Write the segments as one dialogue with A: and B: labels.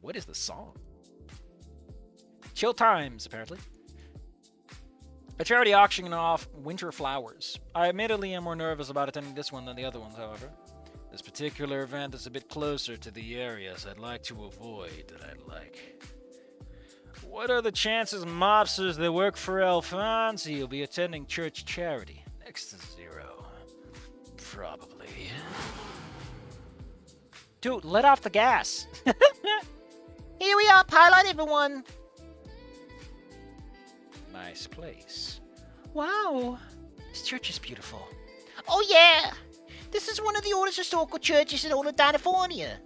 A: What is the song? Chill Times, apparently. A charity auctioning off winter flowers. I admittedly am more nervous about attending this one than the other ones, however. This particular event is a bit closer to the areas I'd like to avoid that I'd like. What are the chances mobsters that work for Alfonsi will be attending church charity? Next to 0. Probably. Dude, let off the gas.
B: Here we are, pilot everyone.
A: Nice place. Wow, this church is beautiful.
B: Oh yeah, this is one of the oldest historical churches in all of California.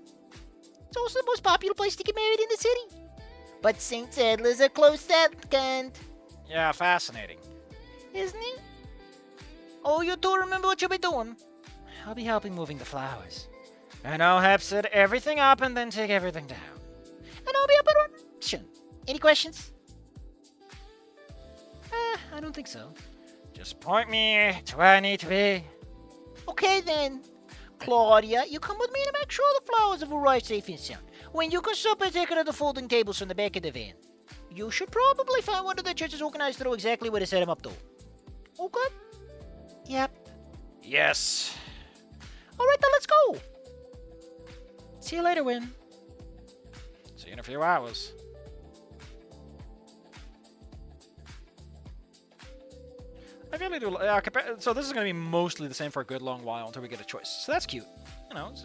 B: It's also the most popular place to get married in the city. But St. Sadler's a close second.
A: Yeah, fascinating.
B: Isn't it? Oh, you do remember what you'll be doing?
A: I'll be helping moving the flowers. And I'll help set everything up and then take everything down.
B: And I'll be up at action. Any questions?
A: I don't think so. Just point me to where I need to be.
B: Okay then. Claudia, you come with me to make sure the flowers have arrived safe and sound. When you can stop by taking out the folding tables from the back of the van. You should probably find one of the churches organized to know exactly where to set them up though. Okay? Yep.
A: Yes.
B: Alright then, let's go.
A: See you later, Wynn. See you in a few hours. I really do. So this is going to be mostly the same for a good long while until we get a choice. So that's cute. You know, it's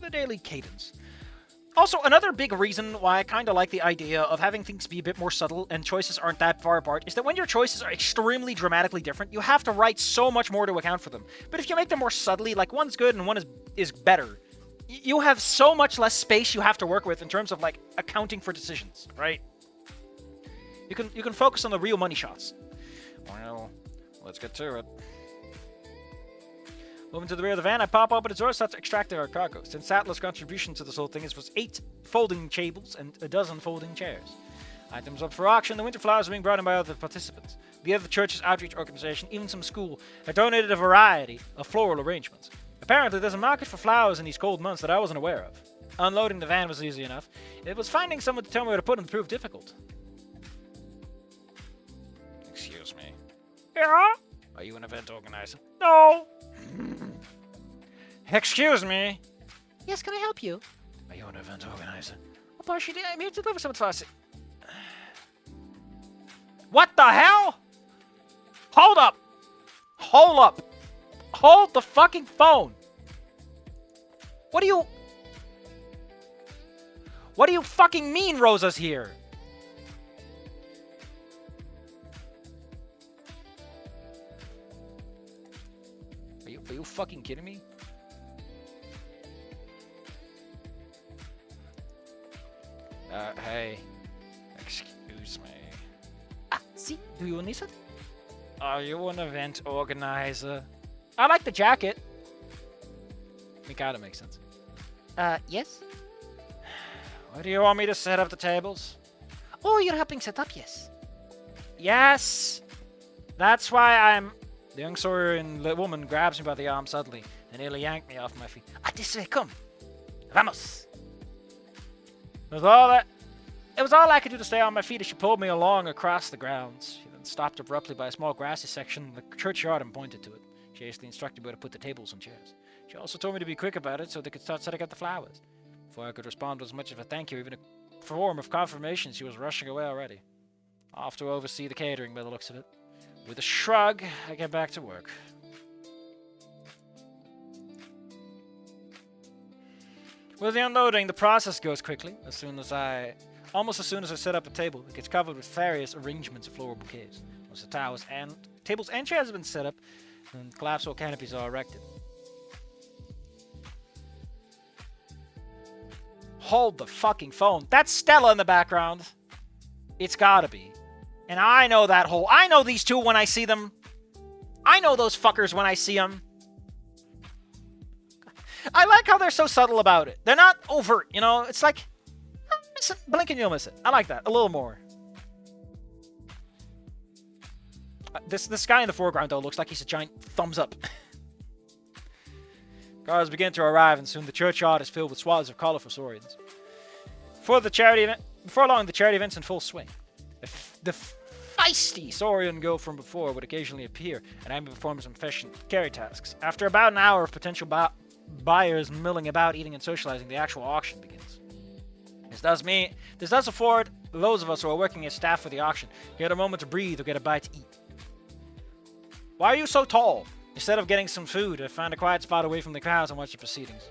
A: the daily cadence. Also, another big reason why I kind of like the idea of having things be a bit more subtle and choices aren't that far apart is that when your choices are extremely dramatically different, you have to write so much more to account for them. But if you make them more subtly, like one's good and one is better, you have so much less space you have to work with in terms of like accounting for decisions, right? You can focus on the real money shots. Well, let's get to it. Moving to the rear of the van, I pop open the door, start to extract our cargo. Since Sattler's contribution to this whole thing was 8 folding tables and a dozen folding chairs. Items up for auction, the winter flowers are being brought in by other participants. The other church's outreach organization, even some school, have donated a variety of floral arrangements. Apparently, there's a market for flowers in these cold months that I wasn't aware of. Unloading the van was easy enough. It was finding someone to tell me where to put them that proved difficult. Excuse me.
B: Yeah?
A: Are you an event organizer?
B: No.
A: Excuse me.
B: Yes, can I help you?
A: Are you an event organizer?
B: Well, partially, I'm here to deliver some
A: flowers. What the hell? Hold up. Hold up. Hold the fucking phone. What do you fucking mean Rosa's here? Are you fucking kidding me? Hey. Excuse me.
B: See? Do you need something?
A: Are you an event organizer? I like the jacket. It gotta make sense.
B: Yes?
A: Where do you want me to set up the tables?
B: Oh, you're helping set up, yes.
A: Yes! That's why I'm... The young Saurian woman grabs me by the arm suddenly and nearly yanked me off my feet.
B: This way, come. Vamos.
A: It was all I could do to stay on my feet as she pulled me along across the grounds. She then stopped abruptly by a small grassy section of the churchyard and pointed to it. She hastily instructed me where to put the tables and chairs. She also told me to be quick about it so they could start setting up the flowers. Before I could respond with as much of a thank you, even a form of confirmation, she was rushing away already. Off to oversee the catering by the looks of it. With a shrug, I get back to work. With the unloading, the process goes quickly. Almost as soon as I set up a table, it gets covered with various arrangements of floral bouquets. Once the tables and chairs have been set up, and collapsible canopies are erected. Hold the fucking phone. That's Stella in the background. It's gotta be. And I know I know these two when I see them. I know those fuckers when I see them. I like how they're so subtle about it. They're not overt, you know? It's like, blink and you'll miss it. I like that. A little more. This guy in the foreground, though, looks like he's a giant thumbs up. Cars begin to arrive, and soon the churchyard is filled with swaths of colorful saurians. Before long, the charity event's in full swing. The feisty Saurian girl from before would occasionally appear, and I would perform some fashion carry tasks. After about an hour of potential buyers milling about, eating and socializing, the actual auction begins. This does afford those of us who are working as staff for the auction get a moment to breathe or get a bite to eat. Why are you so tall? Instead of getting some food, I found a quiet spot away from the crowds and watched the proceedings.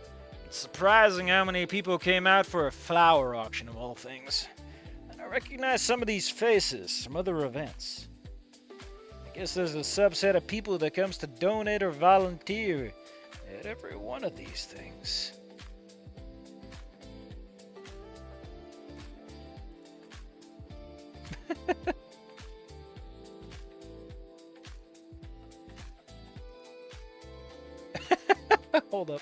A: It's surprising how many people came out for a flower auction of all things. And I recognize some of these faces from other events. I guess there's a subset of people that comes to donate or volunteer at every one of these things. Hold up.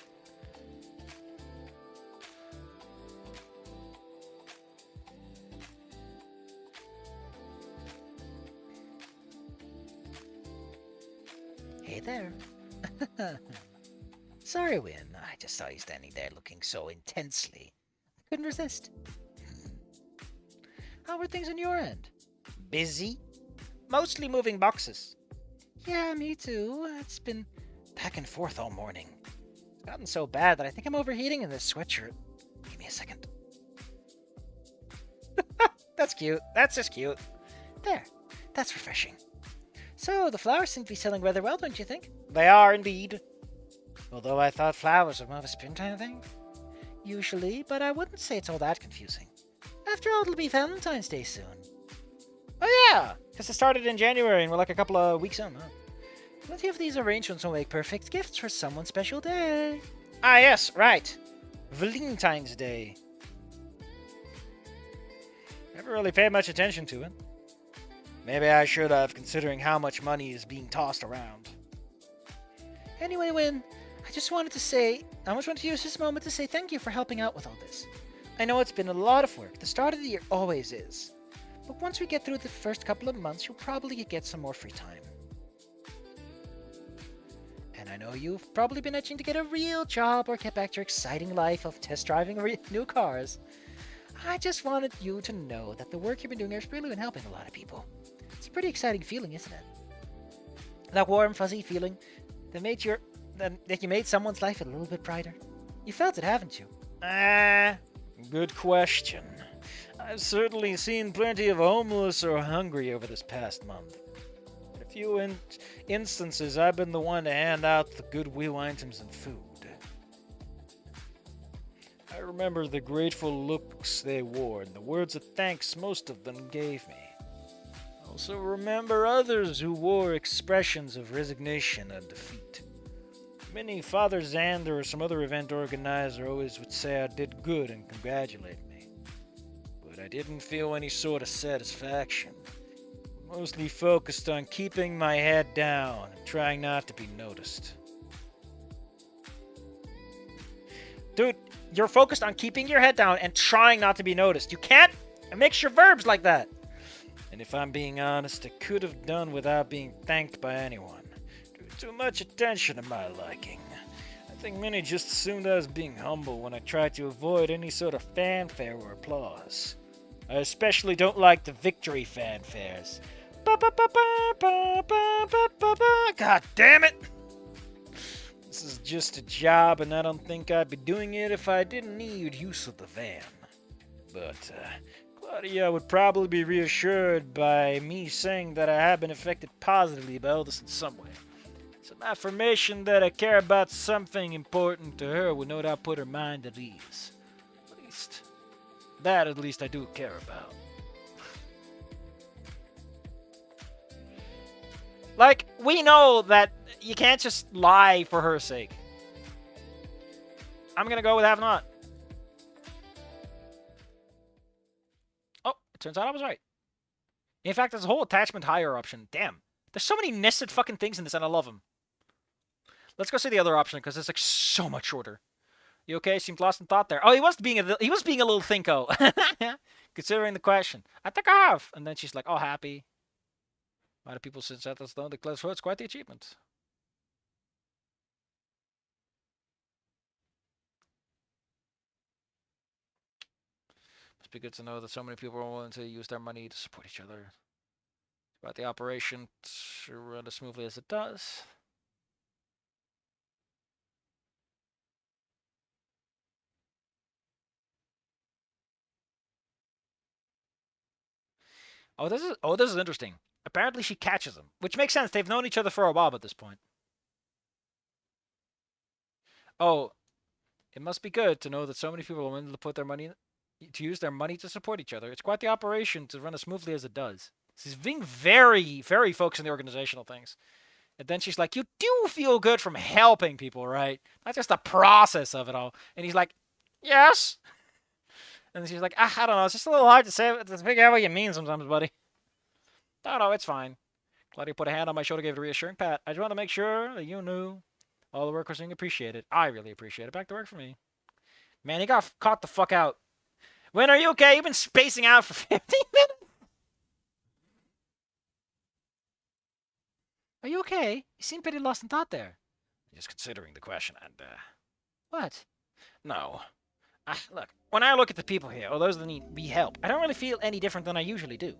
B: Hey there. Sorry, Wynn. I just saw you standing there looking so intensely. I couldn't resist. How were things on your end? Busy? Mostly moving boxes. Yeah, me too. It's been back and forth all morning. It's gotten so bad that I think I'm overheating in this sweatshirt. Give me a second. That's cute. That's just cute. There. That's refreshing. So, the flowers seem to be selling rather well, don't you think?
A: They are indeed.
B: Although I thought flowers were more of a springtime thing. Usually, but I wouldn't say it's all that confusing. After all, it'll be Valentine's Day soon.
A: Oh yeah, because it started in January and we're like a couple of weeks in, huh?
B: Plenty of these arrangements will make perfect gifts for someone's special day.
A: Ah yes, right. Valentine's Day. Never really paid much attention to it. Maybe I should have, considering how much money is being tossed around.
B: Anyway, Wynn, I just wanted to use this moment to say thank you for helping out with all this. I know it's been a lot of work. The start of the year always is. But once we get through the first couple of months, you'll probably get some more free time. And I know you've probably been itching to get a real job or get back to your exciting life of test driving new cars. I just wanted you to know that the work you've been doing has really been helping a lot of people. It's a pretty exciting feeling, isn't it? That warm, fuzzy feeling that you made someone's life a little bit brighter. You felt it, haven't you?
A: Good question. I've certainly seen plenty of homeless or hungry over this past month. In a few instances, I've been the one to hand out the goodwill items and food. I remember the grateful looks they wore and the words of thanks most of them gave me. I also remember others who wore expressions of resignation and defeat. Many Father Xander or some other event organizer always would say I did good and congratulate me. But I didn't feel any sort of satisfaction. Mostly focused on keeping my head down and trying not to be noticed. Dude, you're focused on keeping your head down and trying not to be noticed. You can't mix your verbs like that. And if I'm being honest, I could have done without being thanked by anyone. Drew too much attention to my liking. I think many just assumed I was being humble when I tried to avoid any sort of fanfare or applause. I especially don't like the victory fanfares. God damn it! This is just a job, and I don't think I'd be doing it if I didn't need use of the van. But, Claudia would probably be reassured by me saying that I have been affected positively by all this in some way. Some affirmation that I care about something important to her would no doubt put her mind at ease. At least I do care about. Like, we know that you can't just lie for her sake. I'm gonna go with have not. Oh, it turns out I was right. In fact, there's a whole attachment higher option. Damn. There's so many nested fucking things in this, and I love them. Let's go see the other option, because it's like so much shorter. You okay? Seemed lost in thought there. Oh, he was being a little thinko. Considering the question. I think I have. And then she's like, oh, happy. Why do people since that us know the close it's quite the achievement. be good to know that so many people are willing to use their money to support each other. About the operation to run as smoothly as it does. This is interesting. Apparently she catches him, which makes sense. They've known each other for a while at this point. Oh, it must be good to know that so many people are willing to put their money to use their money to support each other. It's quite the operation to run as smoothly as it does. She's being very, very focused on the organizational things. And then she's like, "You do feel good from helping people, right? Not just the process of it all." And he's like, "Yes." And she's like, "I don't know. It's just a little hard to say. To figure out what you mean sometimes, buddy." No, it's fine. Claudia put a hand on my shoulder, gave it a reassuring pat. I just wanted to make sure that you knew all the work was being appreciated. I really appreciate it. Back to work for me. Man, he got caught the fuck out. Wynn, are you okay? You've been spacing out for 15 minutes. Are you okay? You seem pretty lost in thought there. Just considering the question and, What? No. Look, when I look at the people here, or those that need me help, I don't really feel any different than I usually do.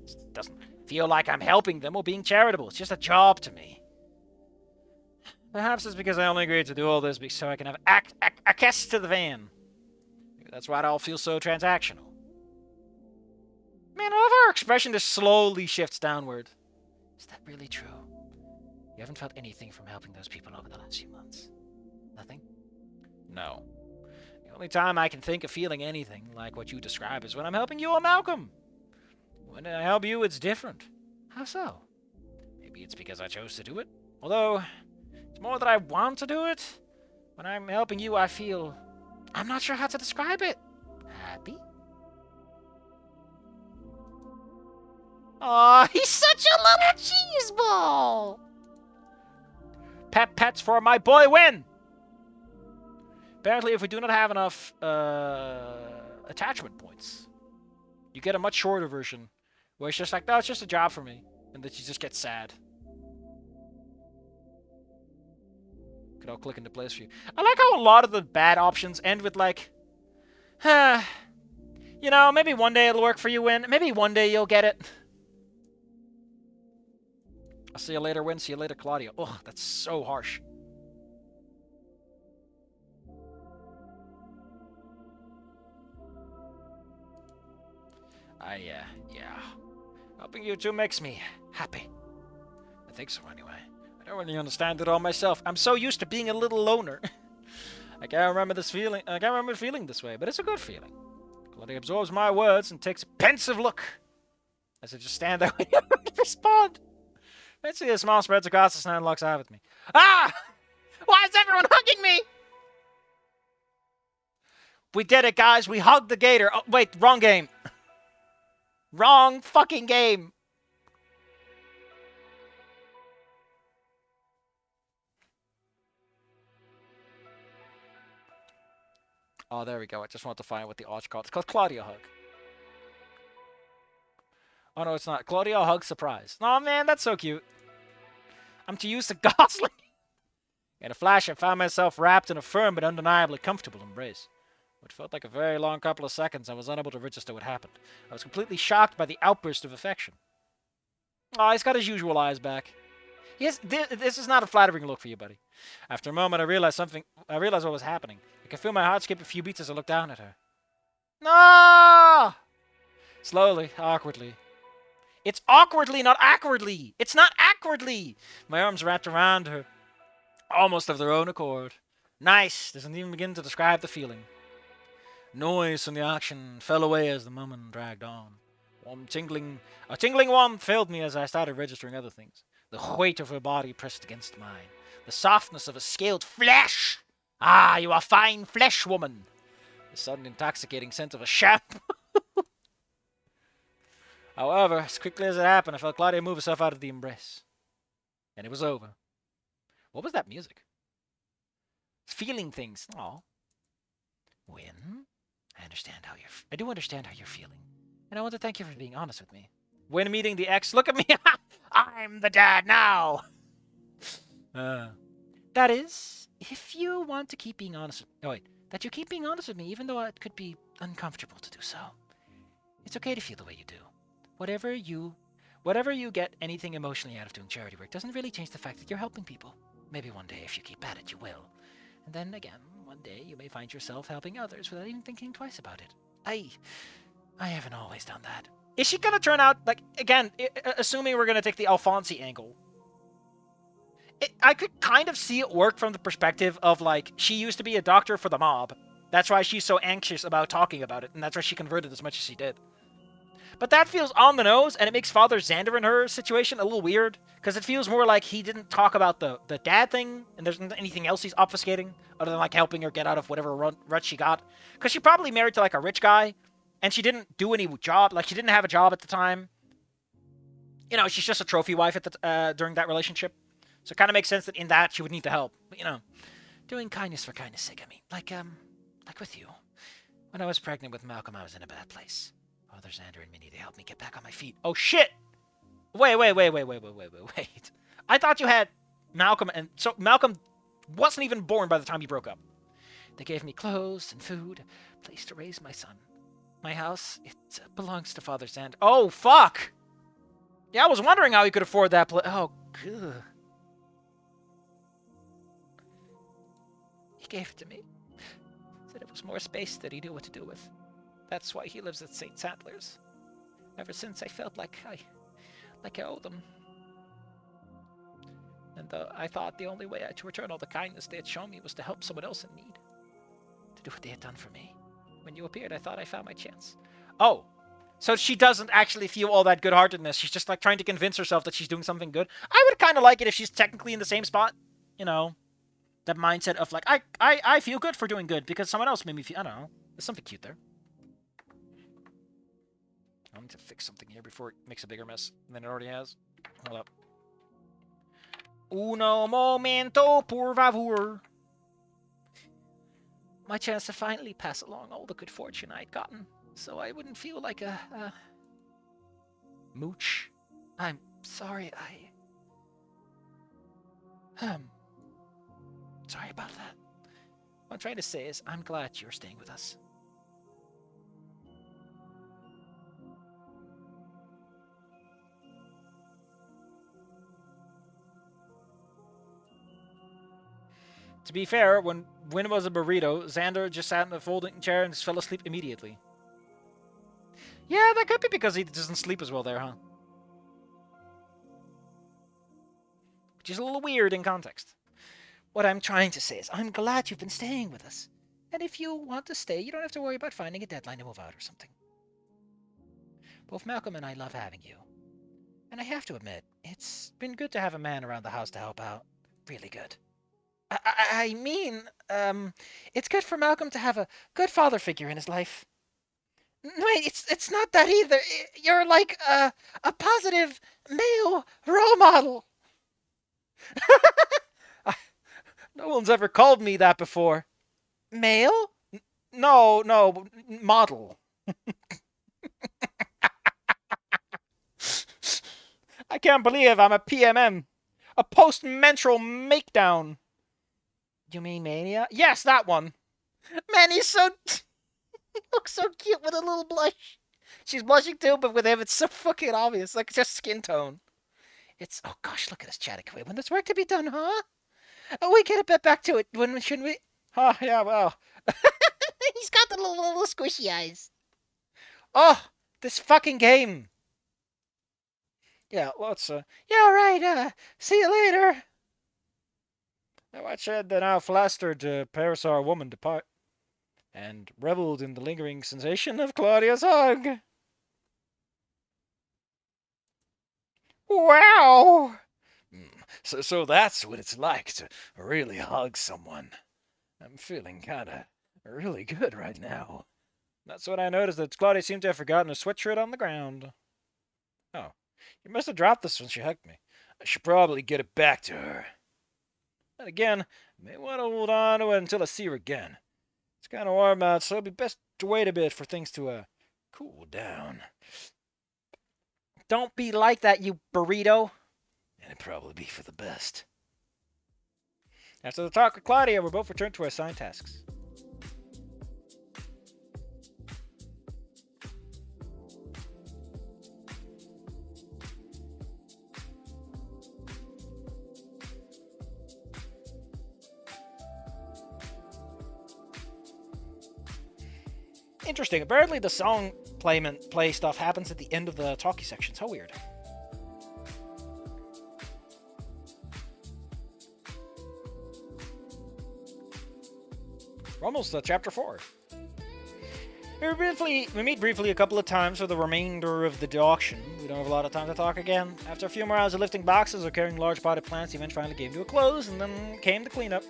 A: It doesn't feel like I'm helping them or being charitable. It's just a job to me. Perhaps it's because I only agreed to do all this so I can have access to the van. Maybe that's why it all feels so transactional. Man, all of our expression just slowly shifts downward. Is that really true? You haven't felt anything from helping those people over the last few months? Nothing? No. The only time I can think of feeling anything like what you describe is when I'm helping you or Malcolm. When I help you, it's different. How so? Maybe it's because I chose to do it. Although, it's more that I want to do it. When I'm helping you, I feel... I'm not sure how to describe it. Happy? Aw, he's such a little cheeseball! Pets for my boy Wynn! Apparently, if we do not have enough attachment points, you get a much shorter version where it's just like, no, it's just a job for me. And then you just get sad. Could all click into place for you. I like how a lot of the bad options end with like, you know, maybe one day it'll work for you, Wynn. Maybe one day you'll get it. I'll see you later, Wynn. See you later, Claudia. Ugh, that's so harsh. Yeah. Helping you two makes me happy. I think so, anyway. I don't really understand it all myself. I'm so used to being a little loner. I can't remember feeling this way, but it's a good feeling. Claudia absorbs my words and takes a pensive look as I just stand there waiting to respond. Eventually, a smile spreads across the snow and looks out at me. Ah! Why is everyone hugging me? We did it, guys. We hugged the gator. Oh, wait, wrong game. Wrong fucking game. Oh, there we go. I just want to find what the arch called. It's called Claudia Hug. Oh, no, it's not. Claudia Hug Surprise. Oh, man, that's so cute. I'm to use the Gosling. In a flash, I found myself wrapped in a firm but undeniably comfortable embrace. What felt like a very long couple of seconds, I was unable to register what happened. I was completely shocked by the outburst of affection. Oh, he's got his usual eyes back. Yes, this is not a flattering look for you, buddy. After a moment, I realized what was happening. I could feel my heart skip a few beats as I looked down at her. No! Slowly, awkwardly. It's awkwardly, not awkwardly. It's not awkwardly. My arms wrapped around her, almost of their own accord. Nice doesn't even begin to describe the feeling. Noise from the action fell away as the moment dragged on. A tingling warmth filled me as I started registering other things. The weight of her body pressed against mine. The softness of a scaled flesh. Ah, you are fine flesh, woman. The sudden intoxicating scent of a shampoo. However, as quickly as it happened, I felt Claudia move herself out of the embrace. And it was over. What was that music? Feeling things. Aw. Wynn, I do understand how you're feeling. And I want to thank you for being honest with me. When meeting the ex, look at me. I'm the dad now. That is, if you want to keep being honest. Oh, wait. That you keep being honest with me, even though it could be uncomfortable to do so. It's okay to feel the way you do. Whatever you get anything emotionally out of doing charity work doesn't really change the fact that you're helping people. Maybe one day, if you keep at it, you will. And then again, one day you may find yourself helping others without even thinking twice about it. I haven't always done that. Is she gonna turn out, like, again, assuming we're gonna take the Alfonsi angle, I could kind of see it work from the perspective of, like, she used to be a doctor for the mob. That's why she's so anxious about talking about it, and that's why she converted as much as she did. But that feels on the nose, and it makes Father Xander and her situation a little weird, because it feels more like he didn't talk about the dad thing, and there's anything else he's obfuscating, other than, like, helping her get out of whatever rut she got. Because she probably married to, like, a rich guy, and she didn't do any job, like, she didn't have a job at the time. You know, she's just a trophy wife at the during that relationship. So it kind of makes sense that in that she would need the help. But, you know, doing kindness for kindness sake, I mean. Like with you. When I was pregnant with Malcolm, I was in a bad place. Father Xander and Minnie, they helped me get back on my feet. Oh, shit! Wait. I thought you had Malcolm, and so Malcolm wasn't even born by the time you broke up. They gave me clothes and food, a place to raise my son. My house, it belongs to Father Xander. Oh, fuck! Yeah, I was wondering how he could afford that place. Oh, good. He gave it to me. Said it was more space that he knew what to do with. That's why he lives at St. Sadler's. Ever since I felt like I owed them. And I thought the only way to return all the kindness they had shown me was to help someone else in need. To do what they had done for me. When you appeared, I thought I found my chance. Oh, so she doesn't actually feel all that good-heartedness. She's just, like, trying to convince herself that she's doing something good. I would kind of like it if she's technically in the same spot. You know, that mindset of, like, I feel good for doing good because someone else made me feel... I don't know. There's something cute there. I need to fix something here before it makes a bigger mess than it already has. Hold up. Uno momento, por favor. My chance to finally pass along all the good fortune I'd gotten, so I wouldn't feel like a mooch. I'm sorry, sorry about that. What I'm trying to say is, I'm glad you're staying with us. To be fair, when Wynn was a burrito, Xander just sat in the folding chair and just fell asleep immediately. Yeah, that could be because he doesn't sleep as well there, huh? Which is a little weird in context. What I'm trying to say is, I'm glad you've been staying with us. And if you want to stay, you don't have to worry about finding a deadline to move out or something. Both Malcolm and I love having you. And I have to admit, it's been good to have a man around the house to help out. Really good. I mean, it's good for Malcolm to have a good father figure in his life. Wait, it's not that either. You're like a positive male role model. No one's ever called me that before. Male? No, model. I can't believe I'm a PMM. A post-menstrual makedown. You mean Mania? Yes, that one. Man, he's so... looks so cute with a little blush. She's blushing too, but with him, it's so fucking obvious. Like, just skin tone. It's... Oh, gosh, look at us chatting away. When there's work to be done, huh? Oh, we get a bit back to it, shouldn't we? Oh, yeah, well.
B: He's got the little squishy eyes.
A: Oh, this fucking game. Yeah, let's, yeah, right, see you later. I watched the now flustered Parasar woman depart, and reveled in the lingering sensation of Claudia's hug. Wow! So that's what it's like to really hug someone. I'm feeling kinda really good right now. That's when I noticed that Claudia seemed to have forgotten her sweatshirt on the ground. Oh, you must have dropped this when she hugged me. I should probably get it back to her. And again, I may want to hold on to it until I see her again. It's kind of warm out, so it'll be best to wait a bit for things to, cool down. Don't be like that, you burrito. And it'd probably be for the best. After the talk with Claudia, we both returned to our assigned tasks. Interesting. Apparently the song play stuff happens at the end of the talkie sections. How weird. We're almost chapter 4. We meet briefly a couple of times for the remainder of the auction. We don't have a lot of time to talk again. After a few more hours of lifting boxes or carrying large potted plants, the event finally came to a close, and then came the cleanup.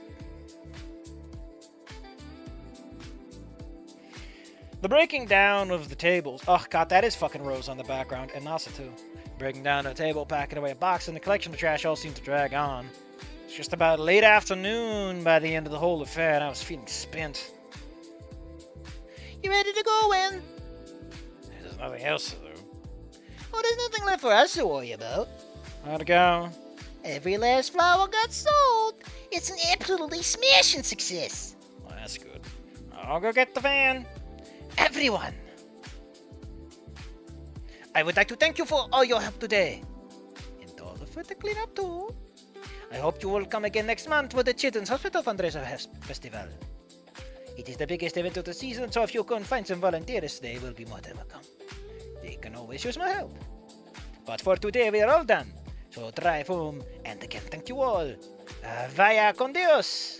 A: The breaking down of the tables. Oh god, that is fucking Rose on the background, and Nasa too. Breaking down a table, packing away a box, and the collection of trash all seemed to drag on. It's just about late afternoon by the end of the whole affair, and I was feeling spent.
B: You ready to go, Wynn?
A: There's nothing else to do.
B: Oh, there's nothing left for us to worry about.
A: How'd it go?
B: Every last flower got sold. It's an absolutely smashing success.
A: Well, that's good. I'll go get the van.
B: Everyone, I would like to thank you for all your help today. And all for the cleanup too. I hope you will come again next month for the Children's Hospital Fundraiser Festival. It is the biggest event of the season, so if you can find some volunteers, they will be more than welcome. They can always use my help. But for today, we are all done. So drive home, and again, thank you all. Vaya con Dios.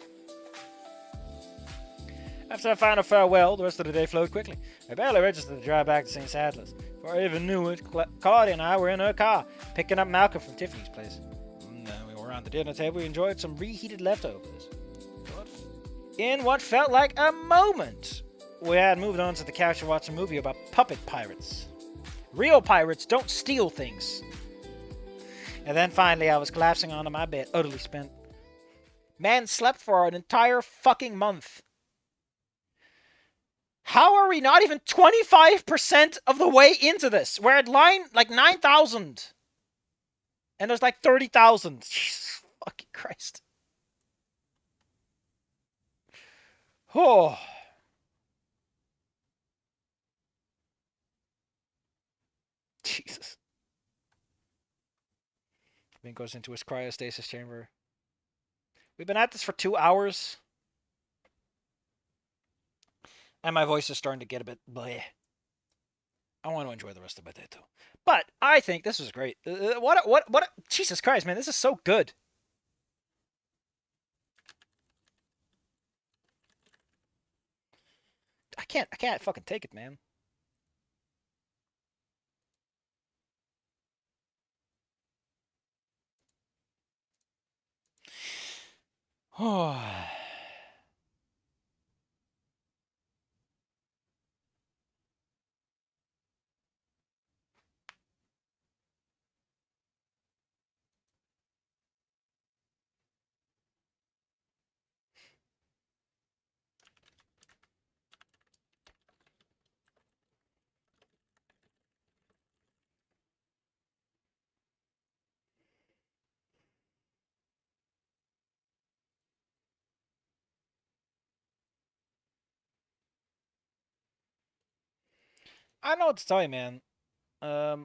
A: After a final farewell, the rest of the day flowed quickly. I barely registered to drive back to St. Sadler's. Before I even knew it, Claudia and I were in her car, picking up Malcolm from Tiffany's place. And we were around the dinner table, we enjoyed some reheated leftovers. In what felt like a moment, we had moved on to the couch to watch a movie about puppet pirates. Real pirates don't steal things. And then finally I was collapsing onto my bed, utterly spent. Man slept for an entire fucking month. How are we not even 25% of the way into this? We're at line like 9,000. And there's like 30,000. Jesus fucking Christ. Oh. Jesus. Vin goes into his cryostasis chamber. We've been at this for 2 hours. And my voice is starting to get a bit bleh. I want to enjoy the rest of my day too. But I think this was great. What? Jesus Christ, man, this is so good. I can't fucking take it, man. Oh. I don't know what to tell you, man. I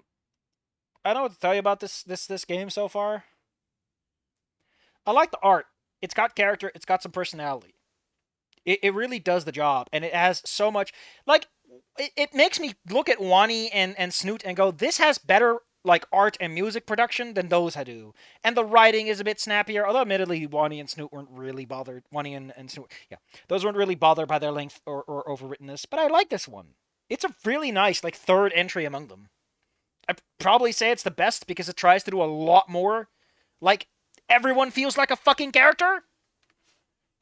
A: don't know what to tell you about this game so far. I like the art. It's got character. It's got some personality. It really does the job, and it has so much. Like, it makes me look at Wani and Snoot and go, this has better like art and music production than those do. And the writing is a bit snappier, although admittedly Wani and Snoot weren't really bothered. Wani and Snoot, yeah, those weren't really bothered by their length or overwrittenness. But I like this one. It's a really nice like third entry among them. I'd probably say it's the best because it tries to do a lot more. Like, everyone feels like a fucking character.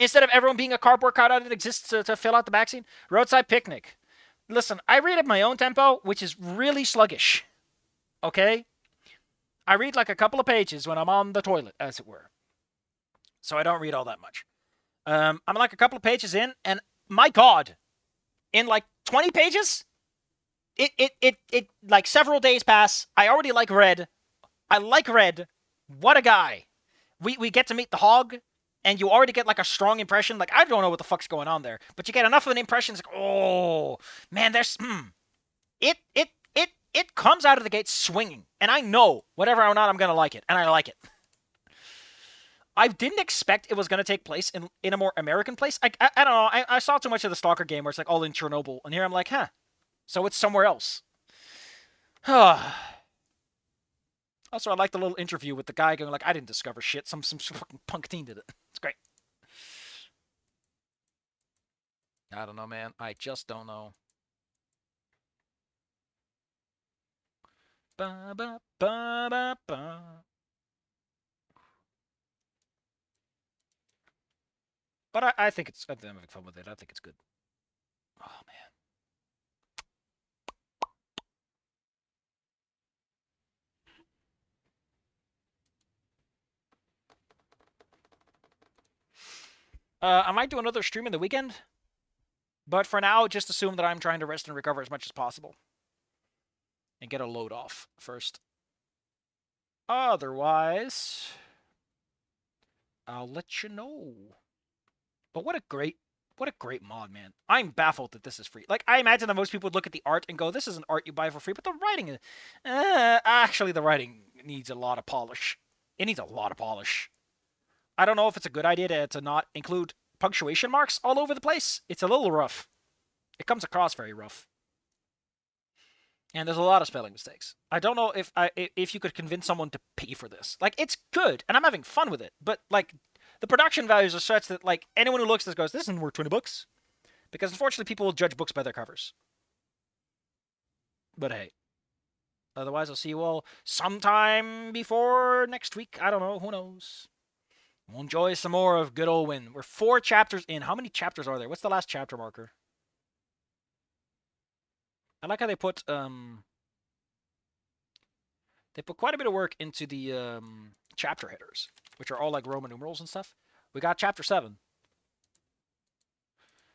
A: Instead of everyone being a cardboard cutout that exists to fill out the backseat. Roadside Picnic. Listen, I read at my own tempo, which is really sluggish. Okay? I read like a couple of pages when I'm on the toilet, as it were. So I don't read all that much. I'm like a couple of pages in, and my god, in like 20 pages, it like several days pass. I already like Red. I like Red. What a guy. We get to meet the Hog, and you already get like a strong impression. Like, I don't know what the fuck's going on there, but you get enough of an impression. It's like, oh man, there's it comes out of the gate swinging, and I know whatever or not I'm gonna like it, and I like it. I didn't expect it was going to take place in a more American place. I don't know. I saw too much of the Stalker game where it's like all in Chernobyl, and here I'm like, huh. So it's somewhere else. Also, I like the little interview with the guy going like, I didn't discover shit. Some fucking punk teen did it. It's great. I don't know, man. I just don't know. Ba, ba, ba, ba, ba. But I think it's. I'm having fun with it. I think it's good. Oh man. I might do another stream in the weekend, but for now, just assume that I'm trying to rest and recover as much as possible and get a load off first. Otherwise, I'll let you know. But what a great mod, man. I'm baffled that this is free. Like, I imagine that most people would look at the art and go, this isn't art you buy for free, but the writing is... actually, the writing needs a lot of polish. It needs a lot of polish. I don't know if it's a good idea to not include punctuation marks all over the place. It's a little rough. It comes across very rough. And there's a lot of spelling mistakes. I don't know if you could convince someone to pay for this. Like, it's good, and I'm having fun with it, but, like, the production values are such that, like, anyone who looks at this goes, this isn't worth 20 bucks. Because, unfortunately, people will judge books by their covers. But, hey. Otherwise, I'll see you all sometime before next week. I don't know. Who knows? We'll enjoy some more of good old Wynn. We're 4 chapters in. How many chapters are there? What's the last chapter marker? I like how they put quite a bit of work into the chapter headers, which are all like Roman numerals and stuff. We got chapter 7.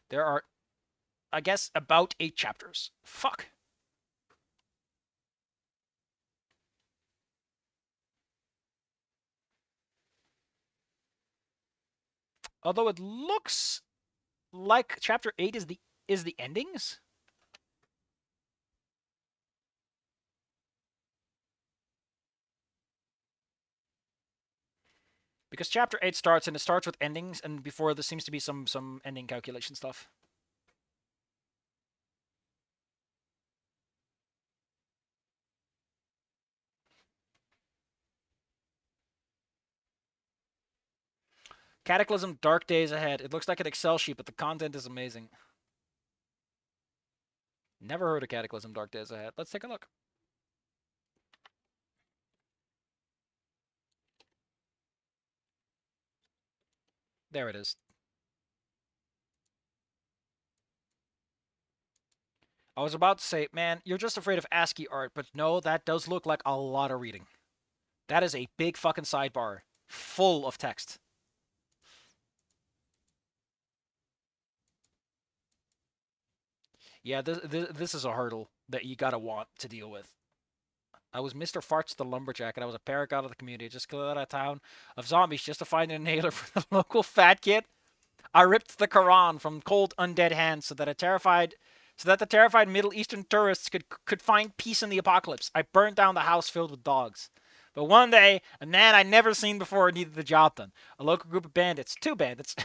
A: There are, I guess, about 8 chapters. Fuck. Although it looks like chapter 8 is the endings. Because chapter 8 starts, and it starts with endings, and before there seems to be some ending calculation stuff. Cataclysm Dark Days Ahead. It looks like an Excel sheet, but the content is amazing. Never heard of Cataclysm Dark Days Ahead. Let's take a look. There it is. I was about to say, man, you're just afraid of ASCII art, but no, that does look like a lot of reading. That is a big fucking sidebar full of text. Yeah, this is a hurdle that you gotta want to deal with. I was Mr. Farts the Lumberjack, and I was a paragon of the community. Just killed out of town of zombies just to find an inhaler for the local fat kid. I ripped the Quran from cold undead hands so that the terrified Middle Eastern tourists could find peace in the apocalypse. I burned down the house filled with dogs. But one day, a man I'd never seen before needed the job done. A local group of bandits, 2 bandits,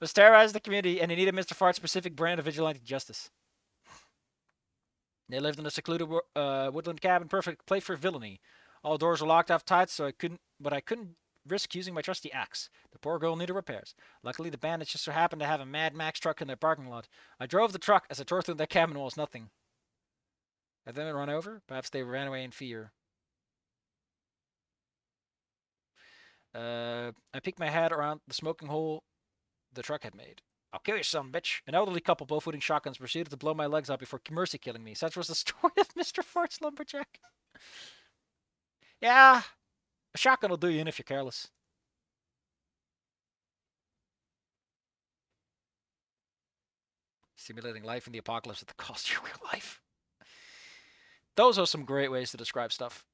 A: was terrorizing the community, and they needed Mr. Fart's specific brand of vigilante justice. They lived in a secluded woodland cabin, perfect place for villainy. All doors were locked off tight, so I couldn't risk using my trusty axe. The poor girl needed repairs. Luckily, the bandits just so happened to have a Mad Max truck in their parking lot. I drove the truck as I tore through their cabin walls. Nothing. Had them been run over? Perhaps they ran away in fear. I peeked my head around the smoking hole the truck had made. I'll kill you, son bitch. An elderly couple, both wielding shotguns, proceeded to blow my legs out before mercy killing me. Such was the story of Mr. Fart's Lumberjack. Yeah, a shotgun will do you in if you're careless. Simulating life in the apocalypse at the cost of your real life. Those are some great ways to describe stuff.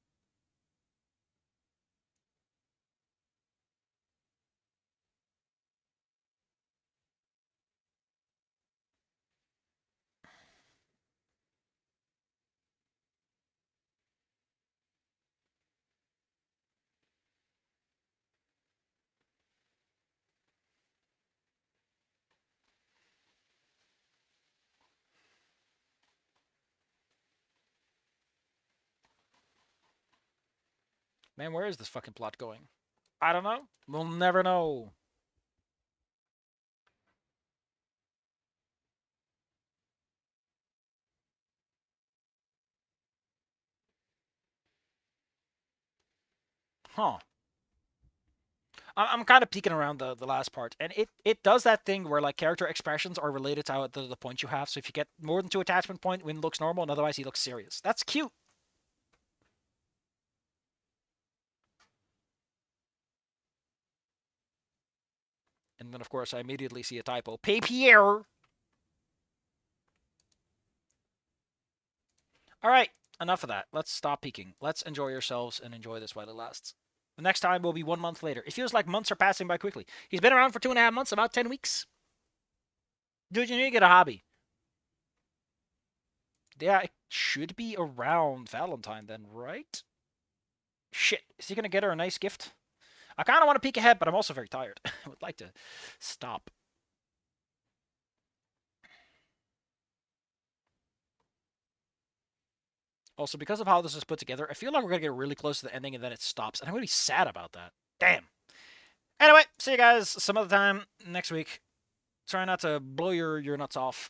A: Man, where is this fucking plot going? I don't know. We'll never know. Huh. I'm kind of peeking around the last part, and it does that thing where like character expressions are related to how the point you have. So if you get more than 2 attachment point, Wynn looks normal, and otherwise he looks serious. That's cute. And then of course I immediately see a typo. Papier. All right, enough of that. Let's stop peeking. Let's enjoy yourselves and enjoy this while it lasts. The next time will be 1 month later. It feels like months are passing by quickly. He's been around for 2.5 months, about 10 weeks. Dude, you need to get a hobby. Yeah, it should be around Valentine then, right? Shit, is he gonna get her a nice gift? I kind of want to peek ahead, but I'm also very tired. I would like to stop. Also, because of how this is put together, I feel like we're gonna get really close to the ending and then it stops, and I'm gonna be sad about that. Damn. Anyway, see you guys some other time next week. Try not to blow your nuts off.